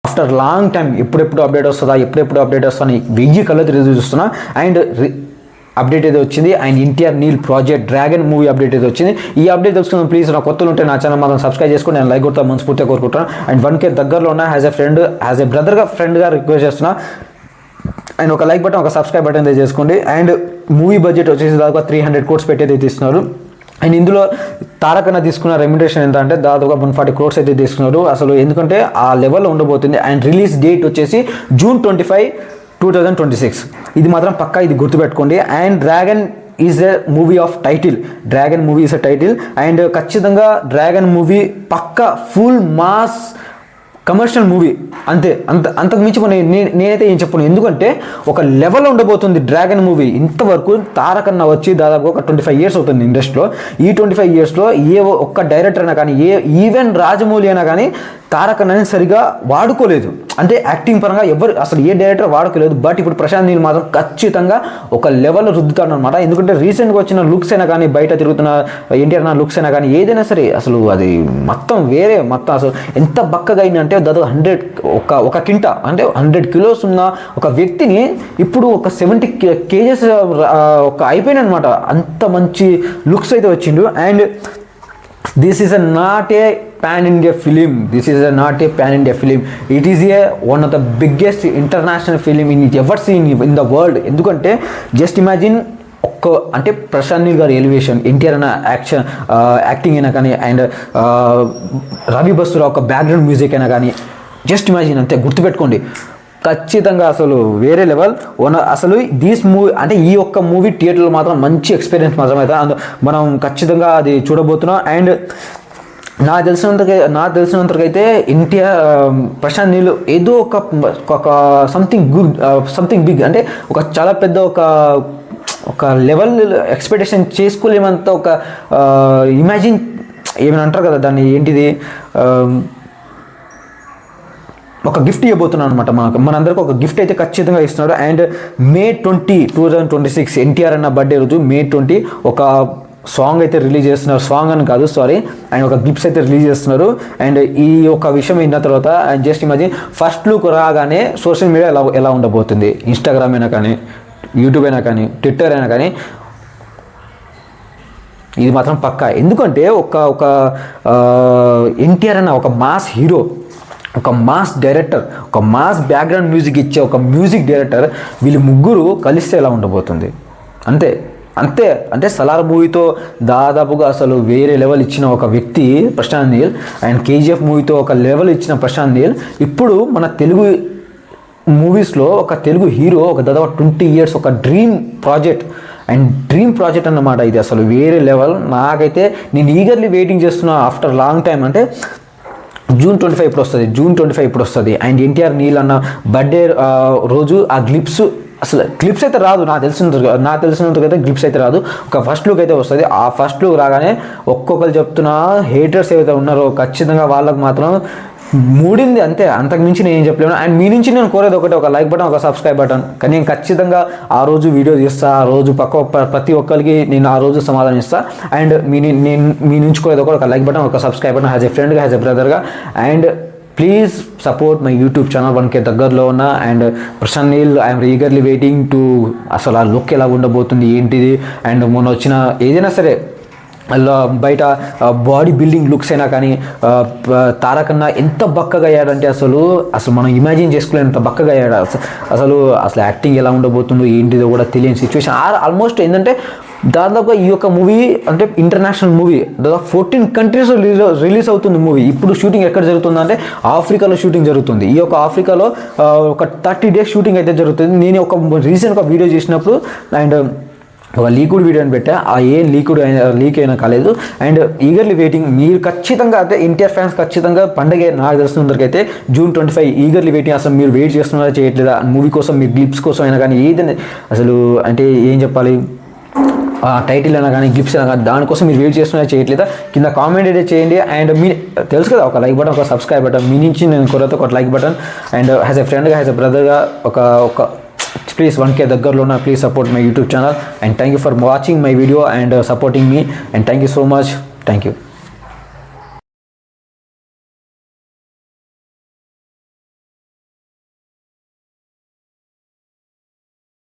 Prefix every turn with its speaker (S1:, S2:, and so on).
S1: After long time ఎప్పుడెప్పుడు update వస్తుందా అని 1000 కళ్ళతో రివ్యూ చూస్తున్నా. అండ్ అప్డేట్ అయితే వచ్చింది. And NTR Neel project Dragon movie update అయితే వచ్చింది. ఈ అప్డేట్ తెలుసుకుందాం. ప్లీజ్ నా కొత్తలు ఉంటే నా ఛానల్ మాత్రం సబ్స్క్రైబ్ చేసుకుని నేను లైక్ కొడతా మనస్ఫూర్తిగా కోరుకుంటాను. అండ్ 1K దగ్గరలో ఉన్న యాజ్ ఎ బ్రదర్గా ఫ్రెండ్గా రిక్వెస్ట్ చేస్తున్నా. అండ్ ఒక లైక్ బటన్, ఒక సబ్స్క్రైబ్ బటన్ అయితే చేసుకోండి. అండ్ మూవీ బడ్జెట్ వచ్చేసి దాదాపు 300 crores పెట్టి అయితే తీస్తున్నారు. అండ్ ఇందులో తారకన్న తీసుకున్న రెమ్యునరేషన్ ఎంత అంటే దాదాపుగా 140 crores అయితే తీసుకున్నారు. అసలు ఎందుకంటే ఆ లెవెల్లో ఉండబోతుంది. అండ్ రిలీజ్ డేట్ వచ్చేసి June 25, 2026. ఇది మాత్రం పక్కా, ఇది గుర్తుపెట్టుకోండి. And dragon is a movie of title. Dragon movie is a title. And ఖచ్చితంగా డ్రాగన్ మూవీ పక్కా ఫుల్ మాస్ కమర్షియల్ మూవీ, అంతే. అంతకు మించి నేనైతే ఏం చెప్పను. ఎందుకంటే ఒక లెవెల్ ఉండబోతుంది డ్రాగన్ మూవీ. ఇంతవరకు తారకన్న వచ్చి దాదాపు ఒక 25 years అవుతుంది ఇండస్ట్రీలో. ఈ 25 yearsలో ఏ ఒక్క డైరెక్టర్ అయినా కానీ, ఈవెన్ రాజమౌళి అయినా కానీ తారకన్నని సరిగా వాడుకోలేదు. అంటే యాక్టింగ్ పరంగా అసలు ఏ డైరెక్టర్ వాడుకోలేదు. బట్ ఇప్పుడు ప్రశాంత్ నీల్ మాత్రం ఖచ్చితంగా ఒక లెవెల్లో రుద్దుతాడు అనమాట. ఎందుకంటే రీసెంట్గా వచ్చిన లుక్స్ అయినా కానీ, బయట తిరుగుతున్న ఎన్టీఆర్ నా లుక్స్ అయినా కానీ, ఏదైనా సరే అసలు అది మొత్తం అసలు ఎంత బక్కగా అయిందంటే దాదాపు 100 ఒక కింట అంటే 100 kilos ఉన్న ఒక వ్యక్తిని ఇప్పుడు ఒక 70 kgs ఒక అయిపోయిన అనమాట. అంత మంచి లుక్స్ అయితే వచ్చిండు. And this is not a pan India film. It is one of the biggest international film ever seen in the world. ఎందుకంటే జస్ట్ ఇమాజిన్ అంటే ప్రశాంత్ నీల్ గారి ఎలివేషన్, ఎన్టీఆర్ అన్న యాక్టింగ్ అయినా కానీ, అండ్ రవి బస్సురా ఒక బ్యాక్గ్రౌండ్ మ్యూజిక్ అయినా కానీ, జస్ట్ ఇమాజిన్, అంతే. గుర్తుపెట్టుకోండి, ఖచ్చితంగా అసలు వేరే లెవెల్. అసలు దీస్ మూవీ అంటే ఈ ఒక్క మూవీ థియేటర్లో మాత్రం మంచి ఎక్స్పీరియన్స్ మాత్రం అయితే మనం ఖచ్చితంగా అది చూడబోతున్నాం. అండ్ నాకు తెలిసినంతకైతే ఎన్టీఆర్ ప్రశాంత్ నీల్ ఏదో ఒక సంథింగ్ బిగ్ అంటే ఒక చాలా పెద్ద ఒక లెవెల్ ఎక్స్పెక్టేషన్ చేసుకోలేమంత ఒక ఇమాజిన్ ఏమైనా అంటారు కదా దాన్ని, ఏంటిది, ఒక గిఫ్ట్ ఇవ్వబోతున్నాను అనమాట. మనందరికీ ఒక గిఫ్ట్ అయితే ఖచ్చితంగా ఇస్తున్నాడు. అండ్ May 20, 2026 ఎన్టీఆర్ అన్న బర్త్డే రోజు May 20 ఒక సాంగ్ అయితే రిలీజ్ చేస్తున్నారు. సాంగ్ అని కాదు, సారీ. అండ్ ఒక గిఫ్ట్స్ అయితే రిలీజ్ చేస్తున్నారు. అండ్ ఈ ఒక విషయం విన్న తర్వాత జస్ట్ ఇమాజిన్ ఫస్ట్ లుక్ రాగానే సోషల్ మీడియా ఎలా ఉండబోతుంది. ఇన్స్టాగ్రామ్ అయినా కానీ, యూట్యూబ్ అయినా కానీ, ట్విట్టర్ అయినా కానీ, ఇది మాత్రం పక్కా. ఎందుకంటే ఒక ఎన్టీఆర్ అన్న ఒక మాస్ హీరో, ఒక మాస్ డైరెక్టర్, ఒక మాస్ బ్యాక్గ్రౌండ్ మ్యూజిక్ ఇచ్చే ఒక మ్యూజిక్ డైరెక్టర్, వీళ్ళు ముగ్గురు కలిస్తే ఎలా ఉండబోతుంది, అంతే. అంటే సలార్ మూవీతో దాదాపుగా అసలు వేరే లెవెల్ ఇచ్చిన ఒక వ్యక్తి ప్రశాంత్ నీల్. అండ్ KGF మూవీతో ఒక లెవెల్ ఇచ్చిన ప్రశాంత్ నీల్ ఇప్పుడు మన తెలుగు మూవీస్లో ఒక తెలుగు హీరో ఒక దాదాపు 20 years ఒక డ్రీమ్ ప్రాజెక్ట్ అన్నమాట. ఇది అసలు వేరే లెవెల్. నాకైతే నేను ఈగర్లీ వెయిటింగ్ చేస్తున్నా ఆఫ్టర్ లాంగ్ టైం. అంటే June 25 ఇప్పుడు వస్తుంది. అండ్ ఎన్టీఆర్ నీల్ అన్న బర్త్డే రోజు ఆ క్లిప్స్ అయితే రాదు, నాకు తెలిసినంతకైతే క్లిప్స్ అయితే రాదు. ఒక ఫస్ట్ లుక్ అయితే వస్తుంది. ఆ ఫస్ట్ లుక్ రాగానే ఒక్కొక్కరు చెప్తున్న హేటర్స్ ఏవైతే ఉన్నారో ఖచ్చితంగా వాళ్ళకు మాత్రం మూడింది, అంతే. అంతకు మించి నేను ఏం చెప్పలేను. అండ్ మీ నుంచి నేను కోరేది ఒకటే, ఒక లైక్ బటన్, ఒక సబ్స్క్రైబ్ బటన్. కానీ నేను ఖచ్చితంగా ఆ రోజు వీడియో చేస్తా. ఆ రోజు ప్రతి ఒక్కరికి నేను ఆ రోజు సమాధానం ఇస్తాను. అండ్ మీ నుంచి కోరేది ఒక లైక్ బటన్, ఒక సబ్స్క్రైబ్ బటన్, యాజ్ ఎ ఫ్రెండ్గా, యాజ్ ఎ బ్రదర్గా. And please support my YouTube channel. 1K దగ్గరలో ఉన్న. And Prashanth Neel I'm eagerly waiting to అసలు ఆ లుక్ ఎలా ఉండబోతుంది, ఏంటిది. అండ్ మొన్న వచ్చిన ఏదైనా సరే బయట బాడీ బిల్డింగ్ లుక్స్ అయినా కానీ, తారకన్న ఎంత బక్కగా అయ్యాడంటే అసలు మనం ఇమాజిన్ చేసుకోలేనంత బక్కగా అయ్యాడు. అసలు యాక్టింగ్ ఎలా ఉండబోతుందో ఏంటిదో కూడా తెలియని సిచ్యువేషన్. ఆల్మోస్ట్ ఏంటంటే దాదాపుగా ఈ యొక్క మూవీ అంటే ఇంటర్నేషనల్ మూవీ, దాదాపు 14 countries రిలీజ్ అవుతుంది మూవీ. ఇప్పుడు షూటింగ్ ఎక్కడ జరుగుతుందంటే ఆఫ్రికాలో షూటింగ్ జరుగుతుంది. ఈ యొక్క ఆఫ్రికాలో ఒక 30 days షూటింగ్ అయితే జరుగుతుంది. నేను రీసెంట్గా వీడియో చేసినప్పుడు అండ్ ఒక లీక్డ్ వీడియో అని పెట్టా. ఆ ఏం లీక్ అయినా కాలేదు. And eagerly waiting. మీరు ఖచ్చితంగా అంటే ఎన్టీఆర్ ఫ్యాన్స్ ఖచ్చితంగా పండగ నాకు తెలిసినందరికైతే June 25 ఈగర్లీ వెయిటింగ్. అసలు మీరు వెయిట్ చేస్తున్నారా చేయట్లేదా మూవీ కోసం, మీ గ్లిప్స్ కోసం అయినా కానీ, ఏదైనా అసలు అంటే ఏం చెప్పాలి, టైటిల్ అయినా కానీ, గిఫ్ట్స్ అయినా కానీ, దానికోసం మీరు వెయిట్ చేస్తున్నా చేయట్లేదా కింద కామెంట్ అయితే చేయండి. అండ్ మీ తెలుసు కదా, ఒక లైక్ బటన్, ఒక సబ్స్క్రైబ్ బటన్. మీ నుంచి నేను కొరత ఒక like button. And as a ఫ్రెండ్గా, యాజ్ ఎ బ్రదర్గా ఒక ప్లీజ్ 1K దగ్గరలో ఉన్న please support my YouTube channel. And thank you for watching my video and supporting me. And thank you so much. Thank you.